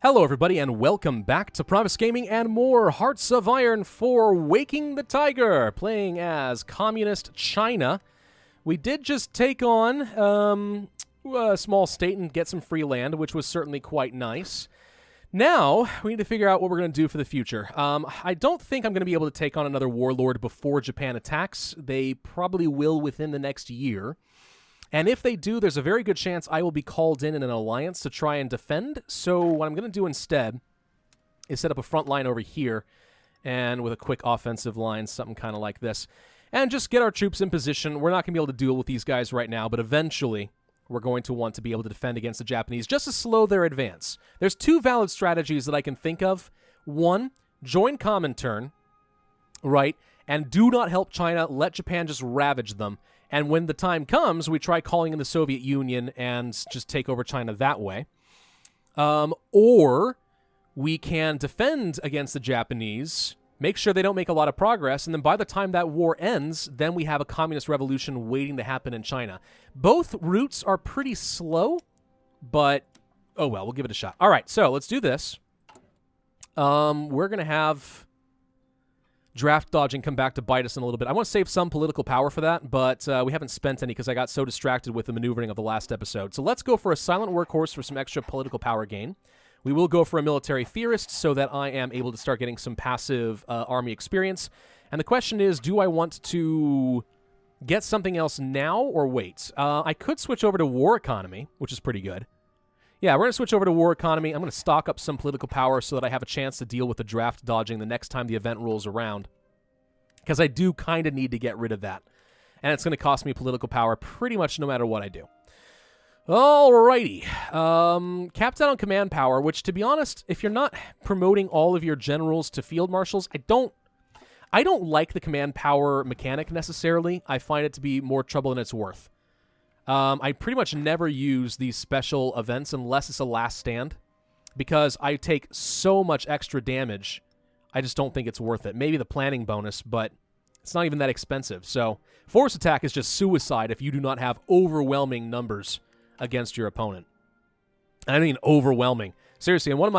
Hello everybody and welcome back to Pravus Gaming and more Hearts of Iron for Waking the Tiger, playing as Communist China. We did just take on a small state and get some free land, which was certainly quite nice. Now, we need to figure out what we're going to do for the future. I don't think I'm going to be able to take on another warlord before Japan attacks. They probably will within the next year. And if they do, there's a very good chance I will be called in an alliance to try and defend. So what I'm going to do instead is set up a front line over here, and with a quick offensive line, something kind of like this, and just get our troops in position. We're not going to be able to deal with these guys right now, but eventually we're going to want to be able to defend against the Japanese just to slow their advance. There's two valid strategies that I can think of. One, join Comintern, right, and do not help China. Let Japan just ravage them. And when the time comes, we try calling in the Soviet Union and just take over China that way. Or we can defend against the Japanese, make sure they don't make a lot of progress, and then by the time that war ends, then we have a communist revolution waiting to happen in China. Both routes are pretty slow, but oh well, we'll give it a shot. All right, so let's do this. We're going to have draft dodging come back to bite us in a little bit. I want to save some political power for that, but we haven't spent any because I got so distracted with the maneuvering of the last episode. So let's go for a silent workhorse for some extra political power gain. We will go for a military theorist so that I am able to start getting some passive army experience. And the question is, do I want to get something else now or wait? I could switch over to war economy, which is pretty good. Yeah, we're going to switch over to war economy. I'm going to stock up some political power so that I have a chance to deal with the draft dodging the next time the event rolls around. Because I do kind of need to get rid of that. And it's going to cost me political power pretty much no matter what I do. Alrighty. Capped out on command power, which to be honest, if you're not promoting all of your generals to field marshals, I don't like the command power mechanic necessarily. I find it to be more trouble than it's worth. I pretty much never use these special events unless it's a last stand, because I take so much extra damage, I just don't think it's worth it. Maybe the planning bonus, but it's not even that expensive. So force attack is just suicide if you do not have overwhelming numbers against your opponent. And I mean overwhelming. Seriously, in one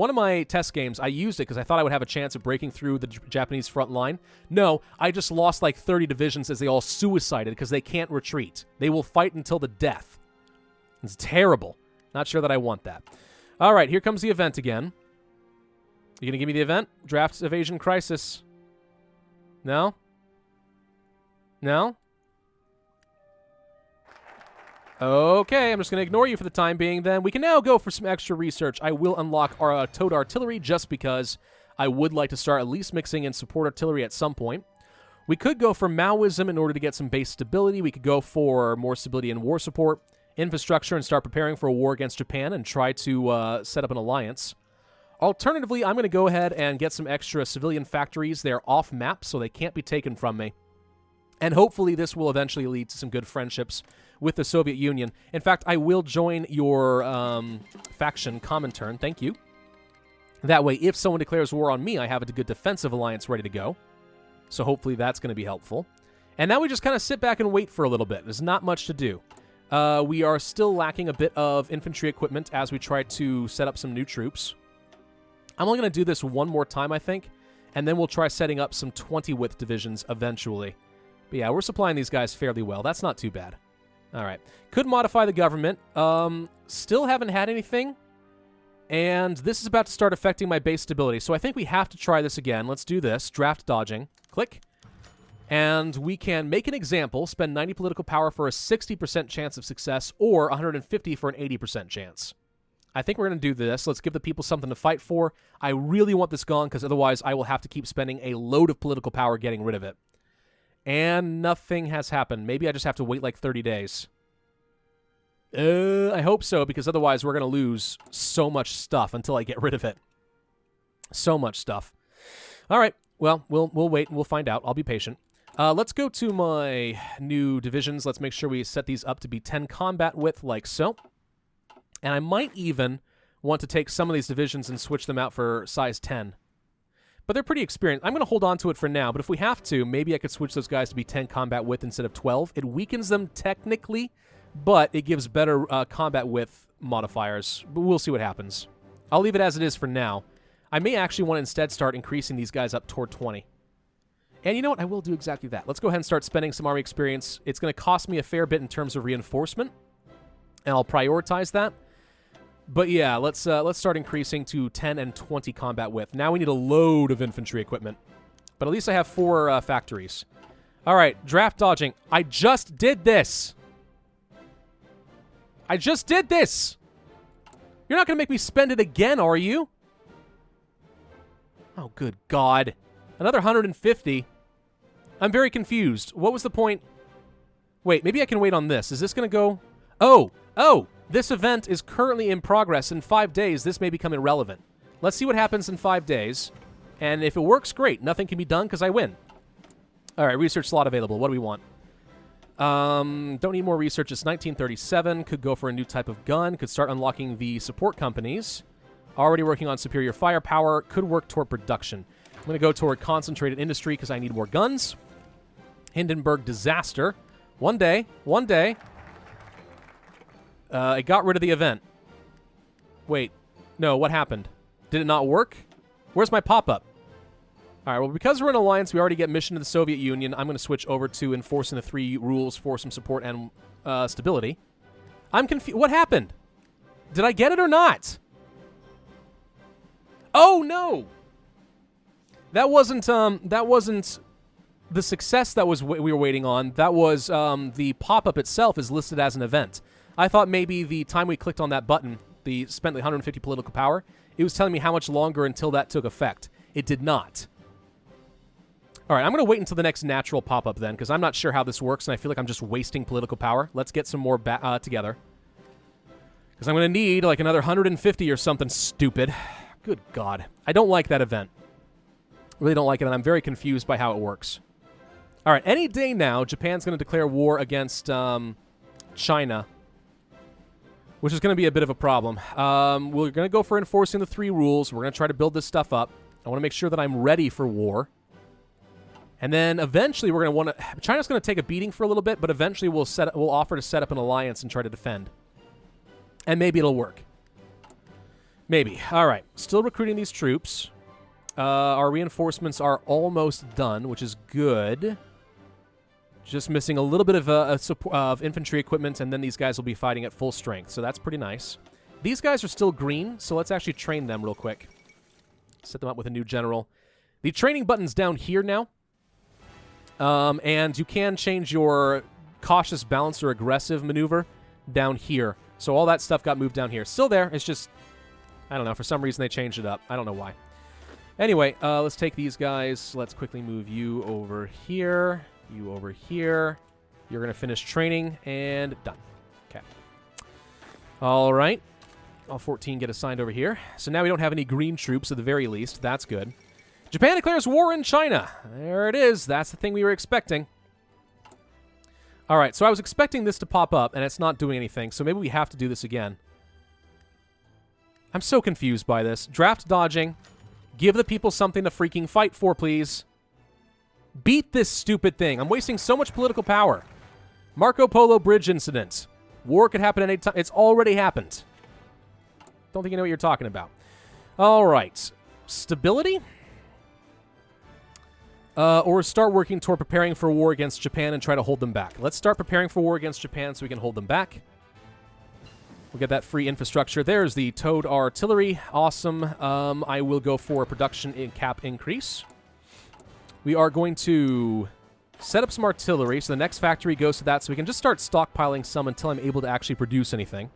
of my test games, I used it because I thought I would have a chance of breaking through the Japanese front line. No, I just lost like 30 divisions as they all suicided because they can't retreat. They will fight until the death. It's terrible. Not sure that I want that. All right, here comes the event again. You gonna give me the event? Draft Evasion Crisis. No? No? Okay, I'm just going to ignore you for the time being then. We can now go for some extra research. I will unlock our towed artillery just because I would like to start at least mixing in support artillery at some point. We could go for Maoism in order to get some base stability. We could go for more stability in war support, infrastructure, and start preparing for a war against Japan and try to set up an alliance. Alternatively, I'm going to go ahead and get some extra civilian factories. They're off map, so they can't be taken from me. And hopefully this will eventually lead to some good friendships with the Soviet Union. In fact, I will join your faction, Comintern. Thank you. That way, if someone declares war on me, I have a good defensive alliance ready to go. So hopefully that's going to be helpful. And now we just kind of sit back and wait for a little bit. There's not much to do. We are still lacking a bit of infantry equipment as we try to set up some new troops. I'm only going to do this one more time, I think. And then we'll try setting up some 20-width divisions eventually. But yeah, we're supplying these guys fairly well. That's not too bad. All right. Could modify the government. Still haven't had anything. And this is about to start affecting my base stability. So I think we have to try this again. Let's do this. Draft dodging. Click. And we can make an example. Spend 90 political power for a 60% chance of success or 150 for an 80% chance. I think we're going to do this. Let's give the people something to fight for. I really want this gone because otherwise I will have to keep spending a load of political power getting rid of it. And nothing has happened. Maybe I just have to wait like 30 days. I hope so, because otherwise we're going to lose so much stuff until I get rid of it. So much stuff. All right. Well, we'll wait and we'll find out. I'll be patient. Let's go to my new divisions. Let's make sure we set these up to be 10 combat width, like so. And I might even want to take some of these divisions and switch them out for size 10. But they're pretty experienced. I'm going to hold on to it for now, but if we have to, maybe I could switch those guys to be 10 combat width instead of 12. It weakens them technically, but it gives better combat width modifiers. But we'll see what happens. I'll leave it as it is for now. I may actually want to instead start increasing these guys up toward 20. And you know what? I will do exactly that. Let's go ahead and start spending some army experience. It's going to cost me a fair bit in terms of reinforcement, and I'll prioritize that. But yeah, let's start increasing to 10 and 20 combat width. Now we need a load of infantry equipment. But at least I have 4 factories. All right, draft dodging. I just did this. I just did this. You're not going to make me spend it again, are you? Oh, good God. Another 150. I'm very confused. What was the point? Wait, maybe I can wait on this. Is this going to go? Oh, this event is currently in progress. In 5 days, this may become irrelevant. Let's see what happens in 5 days. And if it works, great. Nothing can be done because I win. All right, research slot available. What do we want? Don't need more research. It's 1937. Could go for a new type of gun. Could start unlocking the support companies. Already working on superior firepower. Could work toward production. I'm going to go toward concentrated industry because I need more guns. Hindenburg disaster. One day. It got rid of the event. Wait. No, what happened? Did it not work? Where's my pop-up? All right, well, because we're in alliance, we already get mission to the Soviet Union. I'm going to switch over to enforcing the 3 rules for some support and stability. I'm confused. What happened? Did I get it or not? Oh, no! That wasn't the success that we were waiting on. That was the pop-up itself is listed as an event. I thought maybe the time we clicked on that button, spent the 150 political power, it was telling me how much longer until that took effect. It did not. All right, I'm going to wait until the next natural pop-up then, because I'm not sure how this works, and I feel like I'm just wasting political power. Let's get some more together. Because I'm going to need like another 150 or something stupid. Good God. I don't like that event. Really don't like it, and I'm very confused by how it works. All right, any day now, Japan's going to declare war against China, which is going to be a bit of a problem. We're going to go for enforcing the 3 rules. We're going to try to build this stuff up. I want to make sure that I'm ready for war. And then eventually we're going to want to... China's going to take a beating for a little bit, but eventually we'll offer to set up an alliance and try to defend. And maybe it'll work. Maybe. All right. Still recruiting these troops. Our reinforcements are almost done, which is good. Just missing a little bit of infantry equipment, and then these guys will be fighting at full strength. So that's pretty nice. These guys are still green, so let's actually train them real quick. Set them up with a new general. The training button's down here now. And you can change your cautious, balanced, or aggressive maneuver down here. So all that stuff got moved down here. Still there. It's just, I don't know. For some reason, they changed it up. I don't know why. Anyway, let's take these guys. Let's quickly move you over here. You over here. You're going to finish training, and done. Okay. All right. All 14 get assigned over here. So now we don't have any green troops at the very least. That's good. Japan declares war in China. There it is. That's the thing we were expecting. All right, so I was expecting this to pop up, and it's not doing anything, so maybe we have to do this again. I'm so confused by this. Draft dodging. Give the people something to freaking fight for, please. Beat this stupid thing. I'm wasting so much political power. Marco Polo Bridge incident. War could happen at any time. It's already happened. Don't think you know what you're talking about. All right. Stability? Or start working toward preparing for war against Japan and try to hold them back. Let's start preparing for war against Japan so we can hold them back. We'll get that free infrastructure. There's the towed artillery. Awesome. I will go for a production cap increase. We are going to set up some artillery, so the next factory goes to that, so we can just start stockpiling some until I'm able to actually produce anything.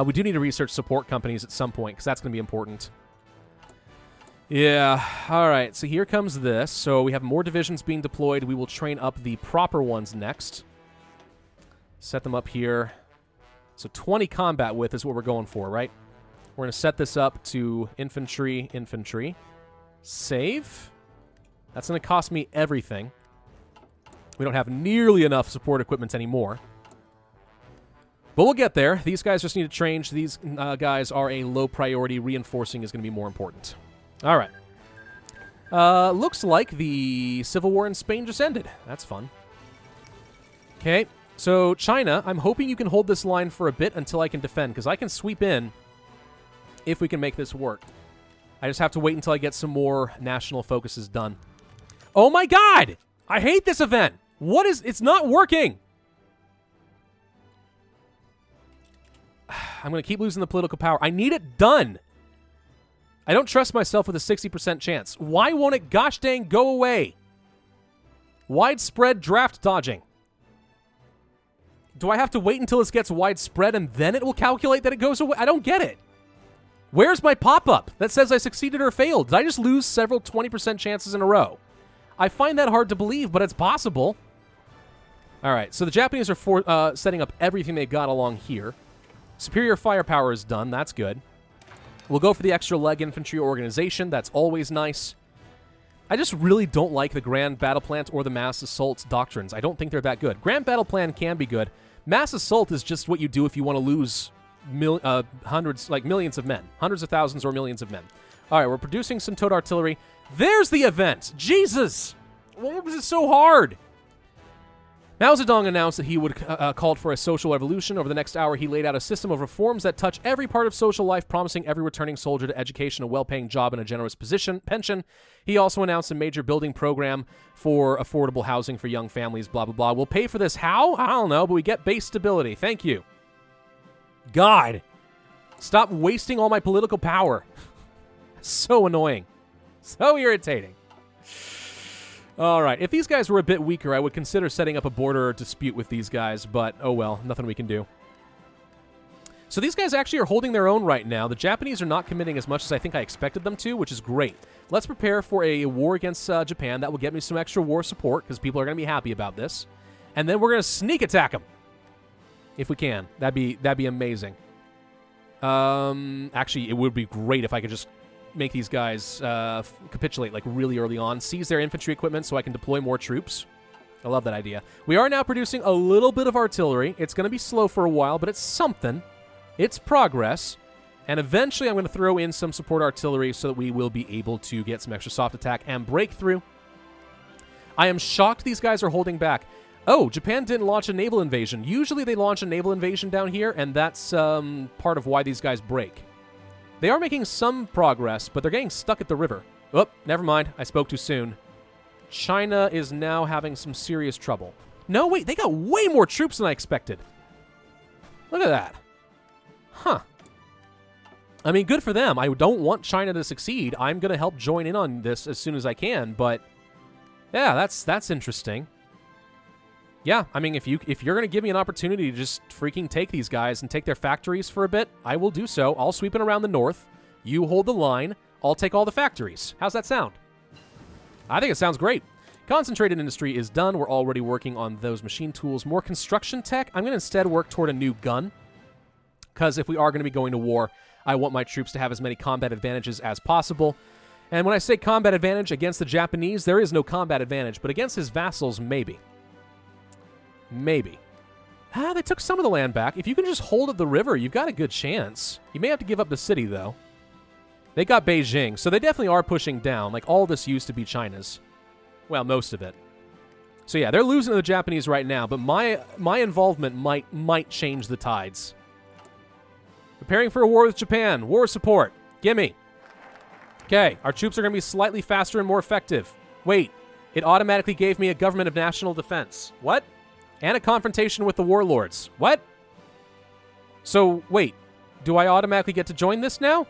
We do need to research support companies at some point, because that's going to be important. Yeah, all right, so here comes this. So we have more divisions being deployed. We will train up the proper ones next. Set them up here. So 20 combat width is what we're going for, right? We're going to set this up to infantry, infantry. Save. That's going to cost me everything. We don't have nearly enough support equipment anymore. But we'll get there. These guys just need to change. These guys are a low priority. Reinforcing is going to be more important. All right. Looks like the civil war in Spain just ended. That's fun. Okay. So, China, I'm hoping you can hold this line for a bit until I can defend, because I can sweep in if we can make this work. I just have to wait until I get some more national focuses done. Oh my god! I hate this event! What is... It's not working! I'm going to keep losing the political power. I need it done! I don't trust myself with a 60% chance. Why won't it gosh dang go away? Widespread draft dodging. Do I have to wait until this gets widespread and then it will calculate that it goes away? I don't get it. Where's my pop-up that says I succeeded or failed? Did I just lose several 20% chances in a row? I find that hard to believe, but it's possible. All right, so the Japanese are setting up everything they've got along here. Superior firepower is done. That's good. We'll go for the extra leg infantry organization. That's always nice. I just really don't like the Grand Battle Plan or the Mass Assault doctrines. I don't think they're that good. Grand Battle Plan can be good. Mass Assault is just what you do if you want to lose hundreds, like millions of men. Hundreds of thousands or millions of men. All right, we're producing some towed artillery. There's the event! Jesus! Why was it so hard? Mao Zedong announced that he would called for a social revolution. Over the next hour, he laid out a system of reforms that touch every part of social life, promising every returning soldier to education, a well-paying job, and a generous pension. He also announced a major building program for affordable housing for young families, blah, blah, blah. We'll pay for this. How? I don't know, but we get base stability. Thank you. God. Stop wasting all my political power. So annoying. So irritating. All right, if these guys were a bit weaker, I would consider setting up a border dispute with these guys, but oh well, nothing we can do. So these guys actually are holding their own right now. The Japanese are not committing as much as I think I expected them to, which is great. Let's prepare for a war against Japan. That will get me some extra war support, because people are going to be happy about this. And then we're going to sneak attack them. If we can. That'd be amazing. Actually, it would be great if I could just make these guys capitulate like really early on, seize their infantry equipment so I can deploy more troops. I love that idea. We are now producing a little bit of artillery. It's going to be slow for a while, but it's something. It's progress. And eventually I'm going to throw in some support artillery so that we will be able to get some extra soft attack and breakthrough. I am shocked these guys are holding back. Oh, Japan didn't launch a naval invasion. Usually they launch a naval invasion down here, and that's part of why these guys break. They are making some progress, but they're getting stuck at the river. Oh, never mind. I spoke too soon. China is now having some serious trouble. No, wait, they got way more troops than I expected. Look at that. Huh. I mean, good for them. I don't want China to succeed. I'm going to help join in on this as soon as I can, but yeah, that's interesting. Yeah, I mean, if you're going to give me an opportunity to just freaking take these guys and take their factories for a bit, I will do so. I'll sweep in around the north. You hold the line. I'll take all the factories. How's that sound? I think it sounds great. Concentrated industry is done. We're already working on those machine tools. More construction tech. I'm going to instead work toward a new gun, because if we are going to be going to war, I want my troops to have as many combat advantages as possible. And when I say combat advantage against the Japanese, there is no combat advantage, but against his vassals, maybe. Maybe. They took some of the land back. If you can just hold at the river, you've got a good chance. You may have to give up the city, though. They got Beijing, so they definitely are pushing down. Like, all this used to be China's. Well, most of it. So yeah, they're losing to the Japanese right now, but my involvement might change the tides. Preparing for a war with Japan. War support. Gimme. Okay, our troops are going to be slightly faster and more effective. Wait, it automatically gave me a government of national defense. What? And a confrontation with the warlords. What? So, wait. Do I automatically get to join this now?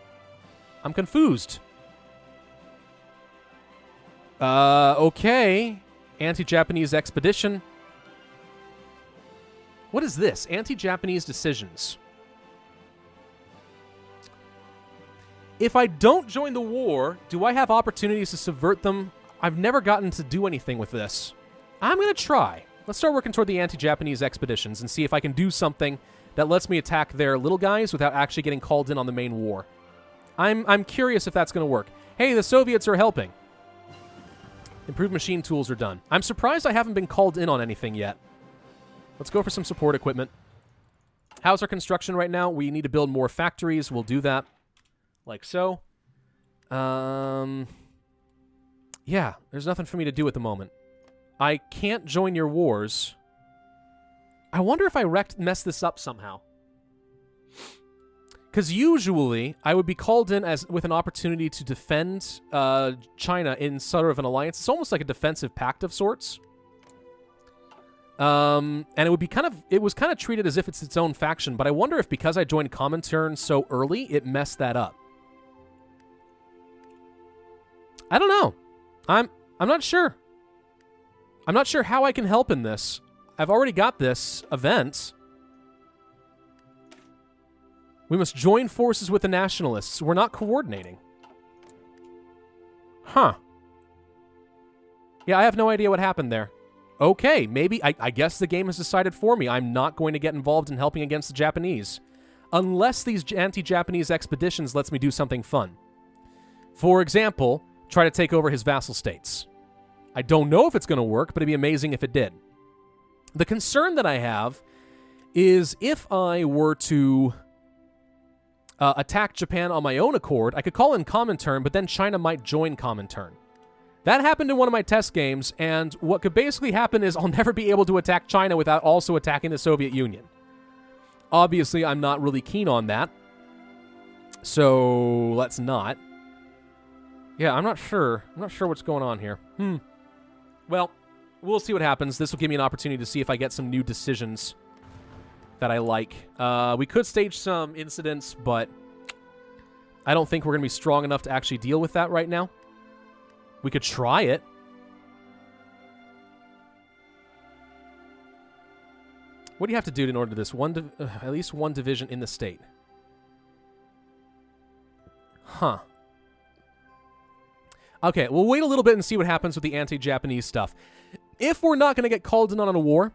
I'm confused. Okay. Anti-Japanese expedition. What is this? Anti-Japanese decisions. If I don't join the war, do I have opportunities to subvert them? I've never gotten to do anything with this. I'm going to try. Let's start working toward the anti-Japanese expeditions and see if I can do something that lets me attack their little guys without actually getting called in on the main war. I'm curious if that's going to work. Hey, the Soviets are helping. Improved machine tools are done. I'm surprised I haven't been called in on anything yet. Let's go for some support equipment. How's our construction right now? We need to build more factories. We'll do that. Like so. Yeah, there's nothing for me to do at the moment. I can't join your wars. I wonder if I messed this up somehow. Because usually I would be called in as with an opportunity to defend China in sort of an alliance. It's almost like a defensive pact of sorts. And it would be it was kind of treated as if it's its own faction, but I wonder if because I joined Comintern so early, it messed that up. I don't know. I'm not sure. I'm not sure how I can help in this. I've already got this event. We must join forces with the nationalists. We're not coordinating. Huh. Yeah, I have no idea what happened there. Okay, maybe, I guess the game has decided for me. I'm not going to get involved in helping against the Japanese. Unless these anti-Japanese expeditions lets me do something fun. For example, try to take over his vassal states. I don't know if it's going to work, but it'd be amazing if it did. The concern that I have is if I were to attack Japan on my own accord, I could call in Comintern, but then China might join Comintern. That happened in one of my test games, and what could basically happen is I'll never be able to attack China without also attacking the Soviet Union. Obviously, I'm not really keen on that, so let's not. Yeah, I'm not sure. I'm not sure what's going on here. Well, we'll see what happens. This will give me an opportunity to see if I get some new decisions that I like. We could stage some incidents, but I don't think we're going to be strong enough to actually deal with that right now. We could try it. What do you have to do in order to this? At least one division in the state. Huh. Okay, we'll wait a little bit and see what happens with the anti-Japanese stuff. If we're not going to get called in on a war,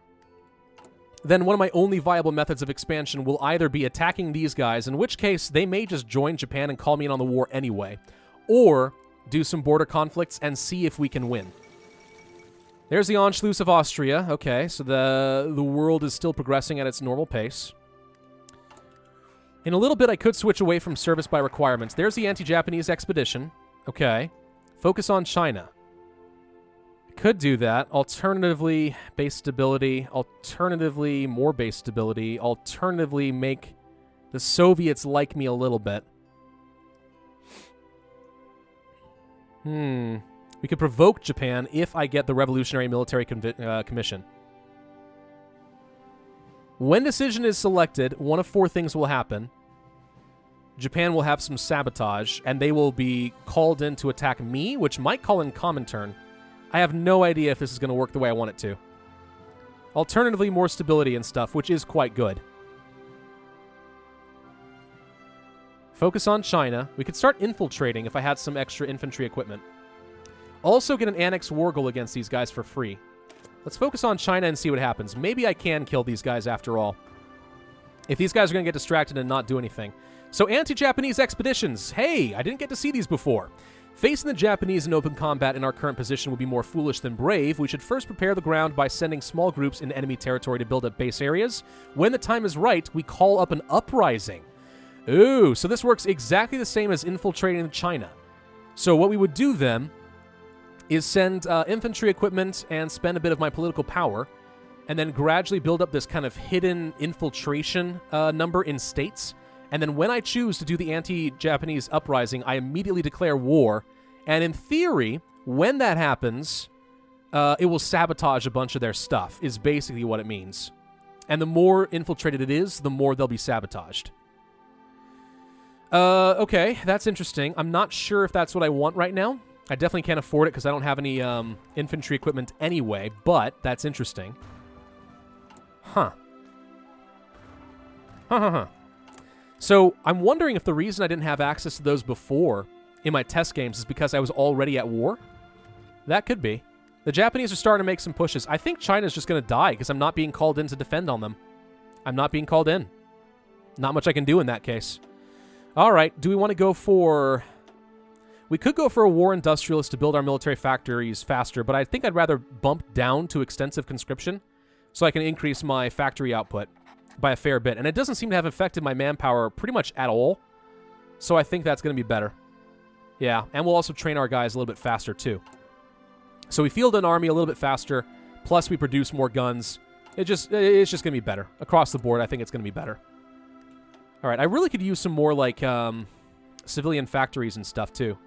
then one of my only viable methods of expansion will either be attacking these guys, in which case they may just join Japan and call me in on the war anyway, or do some border conflicts and see if we can win. There's the Anschluss of Austria. Okay, so the world is still progressing at its normal pace. In a little bit, I could switch away from service by requirements. There's the anti-Japanese expedition. Okay. Focus on China. Could do that. Alternatively, base stability. Alternatively, more base stability. Alternatively, make the Soviets like me a little bit. We could provoke Japan if I get the Revolutionary Military Commission. When decision is selected, one of four things will happen. Japan will have some sabotage, and they will be called in to attack me, which might call in Comintern. I have no idea if this is going to work the way I want it to. Alternatively, more stability and stuff, which is quite good. Focus on China. We could start infiltrating if I had some extra infantry equipment. Also get an annex war goal against these guys for free. Let's focus on China and see what happens. Maybe I can kill these guys after all. If these guys are going to get distracted and not do anything. So anti-Japanese expeditions. Hey, I didn't get to see these before. Facing the Japanese in open combat in our current position would be more foolish than brave. We should first prepare the ground by sending small groups into enemy territory to build up base areas. When the time is right, we call up an uprising. Ooh, so this works exactly the same as infiltrating China. So what we would do then is send infantry equipment and spend a bit of my political power, and then gradually build up this kind of hidden infiltration number in states. And then when I choose to do the anti-Japanese uprising, I immediately declare war. And in theory, when that happens, it will sabotage a bunch of their stuff, is basically what it means. And the more infiltrated it is, the more they'll be sabotaged. Okay, that's interesting. I'm not sure if that's what I want right now. I definitely can't afford it because I don't have any infantry equipment anyway, but that's interesting. Huh. So I'm wondering if the reason I didn't have access to those before in my test games is because I was already at war? That could be. The Japanese are starting to make some pushes. I think China's just going to die because I'm not being called in to defend on them. I'm not being called in. Not much I can do in that case. All right, do we want to go for... We could go for a war industrialist to build our military factories faster, but I think I'd rather bump down to extensive conscription so I can increase my factory output by a fair bit. And it doesn't seem to have affected my manpower pretty much at all, so I think that's going to be better. Yeah, and we'll also train our guys a little bit faster too. So we field an army a little bit faster, plus we produce more guns. It's just going to be better. Across the board, I think it's going to be better. All right, I really could use some more, like, civilian factories and stuff, too.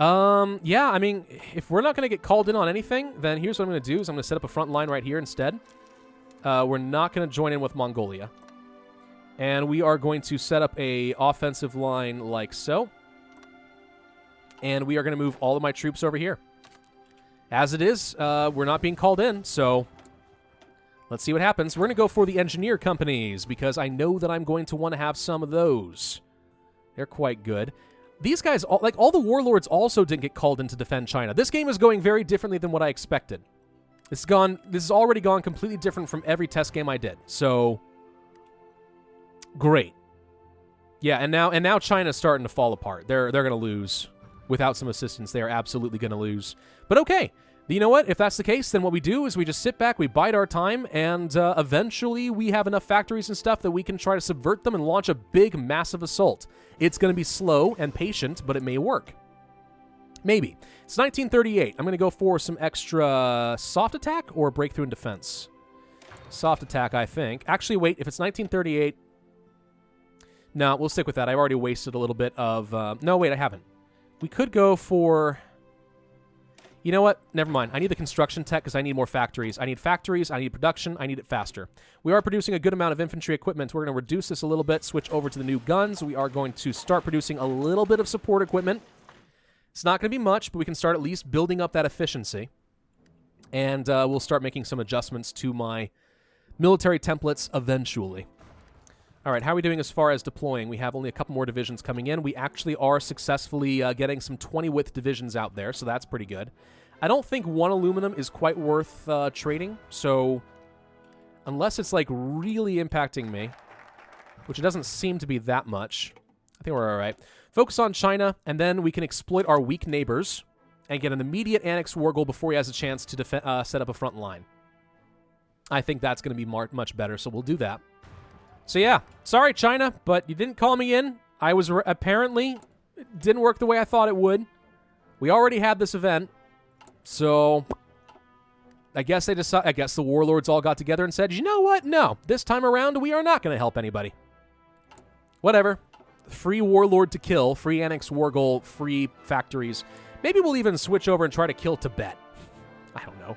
Yeah, I mean, if we're not going to get called in on anything, then here's what I'm going to do, is I'm going to set up a front line right here instead. We're not going to join in with Mongolia. And we are going to set up a offensive line like so. And we are going to move all of my troops over here. As it is, we're not being called in, so let's see what happens. We're going to go for the engineer companies, because I know that I'm going to want to have some of those. They're quite good. These guys, like, all the warlords also didn't get called in to defend China. This game is going very differently than what I expected. This has already gone completely different from every test game I did. So, great. Yeah, and now China's starting to fall apart. They're going to lose. Without some assistance, they are absolutely going to lose. But okay, you know what? If that's the case, then what we do is we just sit back, we bide our time, and eventually we have enough factories and stuff that we can try to subvert them and launch a big, massive assault. It's going to be slow and patient, but it may work. Maybe. It's 1938. I'm going to go for some extra soft attack or breakthrough in defense. Soft attack, I think. Actually, wait, if it's 1938... No, we'll stick with that. I've already wasted a little bit of... No, wait, I haven't. We could go for... You know what? Never mind. I need the construction tech because I need more factories. I need factories. I need production. I need it faster. We are producing a good amount of infantry equipment. We're going to reduce this a little bit, switch over to the new guns. We are going to start producing a little bit of support equipment. It's not going to be much, but we can start at least building up that efficiency. And we'll start making some adjustments to my military templates eventually. All right, how are we doing as far as deploying? We have only a couple more divisions coming in. We actually are successfully getting some 20-width divisions out there, so that's pretty good. I don't think one aluminum is quite worth trading, so unless it's, like, really impacting me, which it doesn't seem to be that much, I think we're all right. Focus on China, and then we can exploit our weak neighbors and get an immediate annex war goal before he has a chance to set up a front line. I think that's going to be much better, so we'll do that. So yeah, sorry China, but you didn't call me in. I was apparently, it didn't work the way I thought it would. We already had this event, so I guess the warlords all got together and said, you know what? No, this time around we are not going to help anybody. Whatever. Free warlord to kill, free annex war goal, free factories. Maybe we'll even switch over and try to kill Tibet. I don't know.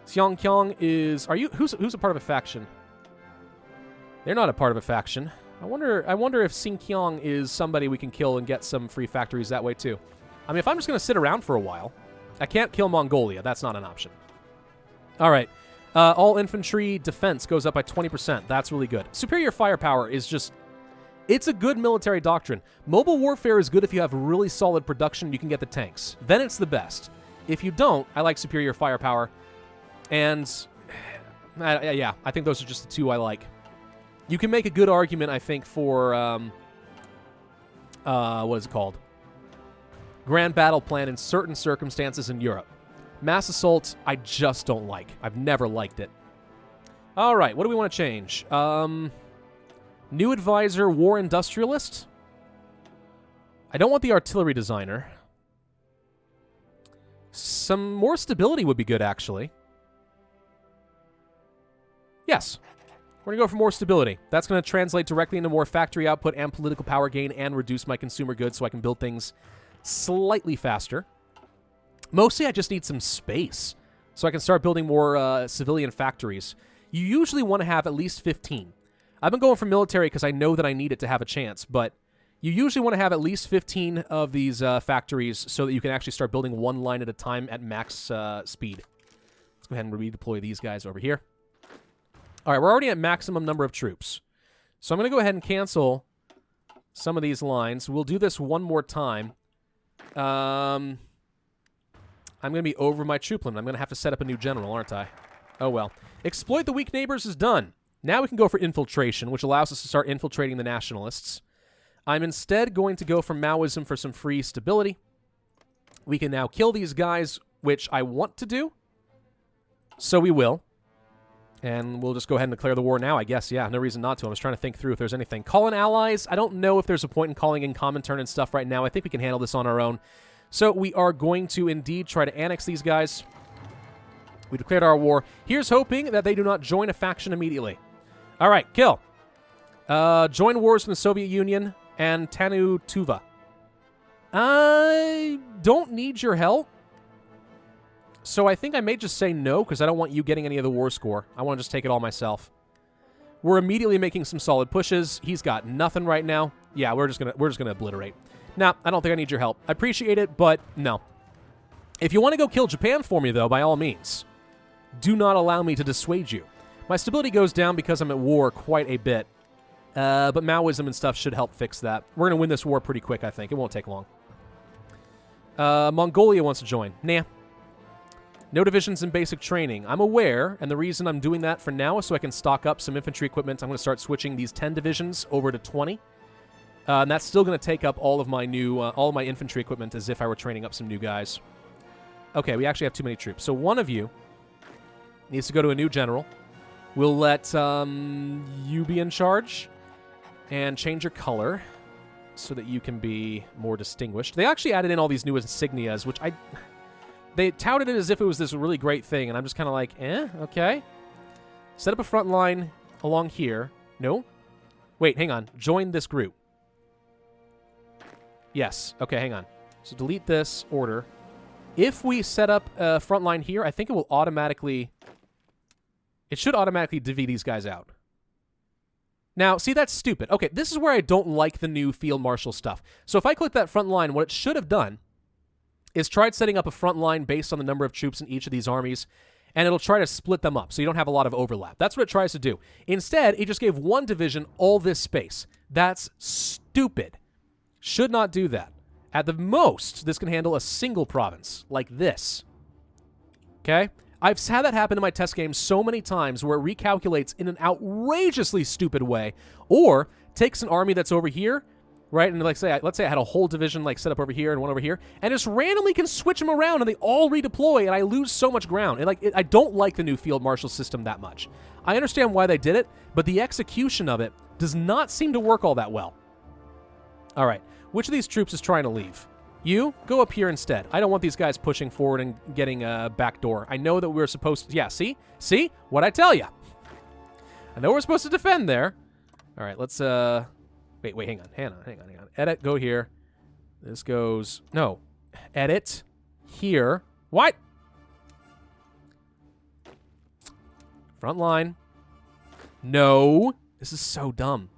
Xiongyang is... Who's a part of a faction? They're not a part of a faction. I wonder if Xinjiang is somebody we can kill and get some free factories that way too. I mean, if I'm just going to sit around for a while, I can't kill Mongolia. That's not an option. All right. All infantry defense goes up by 20%. That's really good. Superior firepower is just... It's a good military doctrine. Mobile warfare is good if you have really solid production and you can get the tanks. Then it's the best. If you don't, I like superior firepower. And, yeah, I think those are just the two I like. You can make a good argument, I think, for, what is it called? Grand Battle Plan in certain circumstances in Europe. Mass Assault, I just don't like. I've never liked it. All right, what do we want to change? New Advisor, War Industrialist. I don't want the Artillery Designer. Some more stability would be good, actually. Yes. We're going to go for more stability. That's going to translate directly into more factory output and political power gain and reduce my consumer goods so I can build things slightly faster. Mostly, I just need some space so I can start building more civilian factories. You usually want to have at least 15. I've been going for military because I know that I need it to have a chance, but you usually want to have at least 15 of these factories so that you can actually start building one line at a time at max speed. Let's go ahead and redeploy these guys over here. All right, we're already at maximum number of troops. So I'm going to go ahead and cancel some of these lines. We'll do this one more time. I'm going to be over my troop limit. I'm going to have to set up a new general, aren't I? Oh, well. Exploit the weak neighbors is done. Now we can go for infiltration, which allows us to start infiltrating the nationalists. I'm instead going to go for Maoism for some free stability. We can now kill these guys, which I want to do. So we will. And we'll just go ahead and declare the war now, I guess. Yeah, no reason not to. I was trying to think through if there's anything. Call in allies. I don't know if there's a point in calling in Comintern and stuff right now. I think we can handle this on our own. So we are going to indeed try to annex these guys. We declared our war. Here's hoping that they do not join a faction immediately. All right, kill. Join wars from the Soviet Union and Tanu Tuva. I don't need your help. So I think I may just say no, because I don't want you getting any of the war score. I want to just take it all myself. We're immediately making some solid pushes. He's got nothing right now. Yeah, we're just gonna obliterate. Nah, I don't think I need your help. I appreciate it, but no. If you want to go kill Japan for me, though, by all means, do not allow me to dissuade you. My stability goes down because I'm at war quite a bit. But Maoism and stuff should help fix that. We're going to win this war pretty quick, I think. It won't take long. Mongolia wants to join. Nah. No divisions in basic training. I'm aware, and the reason I'm doing that for now is so I can stock up some infantry equipment. I'm going to start switching these 10 divisions over to 20. And that's still going to take up all of my new, all of my infantry equipment as if I were training up some new guys. Okay, we actually have too many troops. So one of you needs to go to a new general. We'll let you be in charge and change your color so that you can be more distinguished. They actually added in all these new insignias, which they touted it as if it was this really great thing, and I'm just kind of like, okay. Set up a front line along here. No? Wait, hang on. Join this group. Yes. Okay, hang on. So delete this order. If we set up a front line here, I think it will automatically... It should automatically divvy these guys out. Now, see, that's stupid. Okay, this is where I don't like the new field marshal stuff. So if I click that front line, what it should have done is tried setting up a front line based on the number of troops in each of these armies, and it'll try to split them up so you don't have a lot of overlap. That's what it tries to do. Instead, it just gave one division all this space. That's stupid. Should not do that. At the most, this can handle a single province, like this. Okay? I've had that happen in my test games so many times where it recalculates in an outrageously stupid way, or takes an army that's over here, right? And let's say I had a whole division like set up over here and one over here, and just randomly can switch them around and they all redeploy, and I lose so much ground. And I don't like the new field marshal system that much. I understand why they did it, but the execution of it does not seem to work all that well. All right, which of these troops is trying to leave? You, go up here instead. I don't want these guys pushing forward and getting a back door. I know that we're supposed to... Yeah, see? See? What'd I tell you? I know we're supposed to defend there. All right, let's... Wait, hang on. Edit, go here. This goes... No. Edit. Here. What? Front line. No. This is so dumb.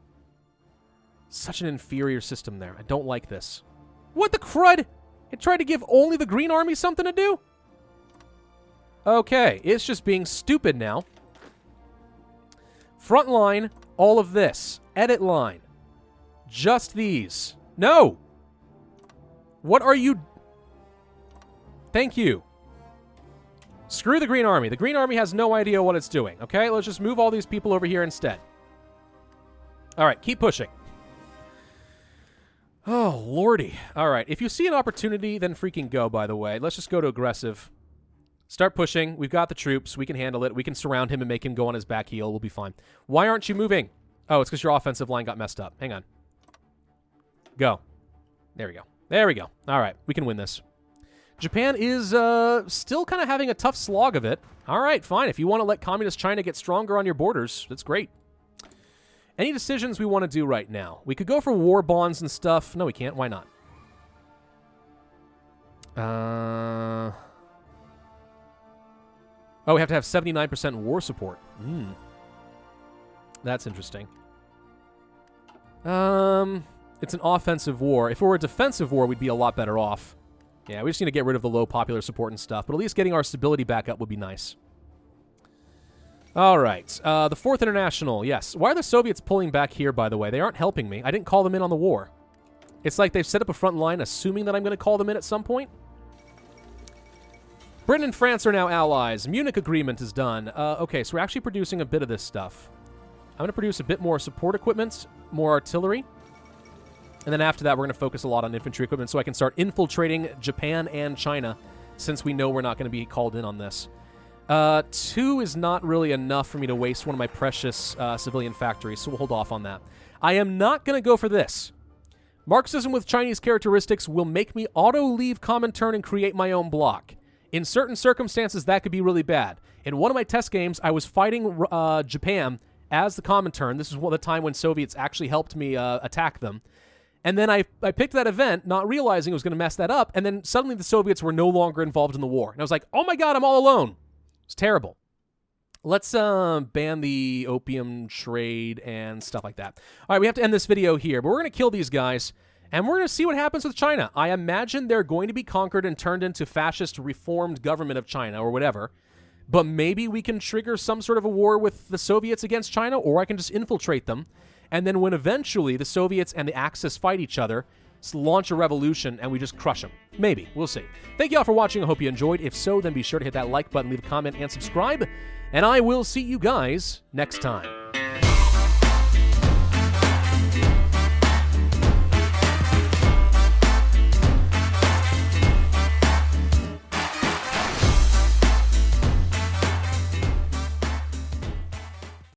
Such an inferior system there. I don't like this. What the crud? It tried to give only the Green Army something to do? Okay, it's just being stupid now. Front line, all of this. Edit line. Just these. No! What are you... Thank you. Screw the Green Army. The Green Army has no idea what it's doing, okay? Let's just move all these people over here instead. All right, keep pushing. Oh, lordy. All right, if you see an opportunity, then freaking go, by the way. Let's just go to aggressive. Start pushing. We've got the troops. We can handle it. We can surround him and make him go on his back heel. We'll be fine. Why aren't you moving? Oh, it's because your offensive line got messed up. Hang on. Go. There we go. There we go. All right, we can win this. Japan is still kind of having a tough slog of it. All right, fine. If you want to let Communist China get stronger on your borders, that's great. Any decisions we want to do right now? We could go for war bonds and stuff. No, we can't. Why not? Oh, we have to have 79% war support. That's interesting. It's an offensive war. If it were a defensive war, we'd be a lot better off. Yeah, we just need to get rid of the low popular support and stuff, but at least getting our stability back up would be nice. All right, the Fourth International, yes. Why are the Soviets pulling back here, by the way? They aren't helping me. I didn't call them in on the war. It's like they've set up a front line, assuming that I'm going to call them in at some point. Britain and France are now allies. Munich Agreement is done. Okay, so we're actually producing a bit of this stuff. I'm going to produce a bit more support equipment, more artillery. And then after that, we're going to focus a lot on infantry equipment so I can start infiltrating Japan and China, since we know we're not going to be called in on this. 2 is not really enough for me to waste one of my precious civilian factories, so we'll hold off on that. I am not going to go for this. Marxism with Chinese characteristics will make me auto-leave Comintern and create my own bloc. In certain circumstances, that could be really bad. In one of my test games, I was fighting Japan, as the Comintern. This is the time when Soviets actually helped me attack them. And then I picked that event, not realizing it was going to mess that up, and then suddenly the Soviets were no longer involved in the war. And I was like, oh my god, I'm all alone. It's terrible. Let's ban the opium trade and stuff like that. All right, we have to end this video here, but we're going to kill these guys, and we're going to see what happens with China. I imagine they're going to be conquered and turned into fascist reformed government of China or whatever. But maybe we can trigger some sort of a war with the Soviets against China, or I can just infiltrate them. And then when eventually the Soviets and the Axis fight each other, launch a revolution and we just crush them. Maybe. We'll see. Thank you all for watching. I hope you enjoyed. If so, then be sure to hit that like button, leave a comment, and subscribe. And I will see you guys next time.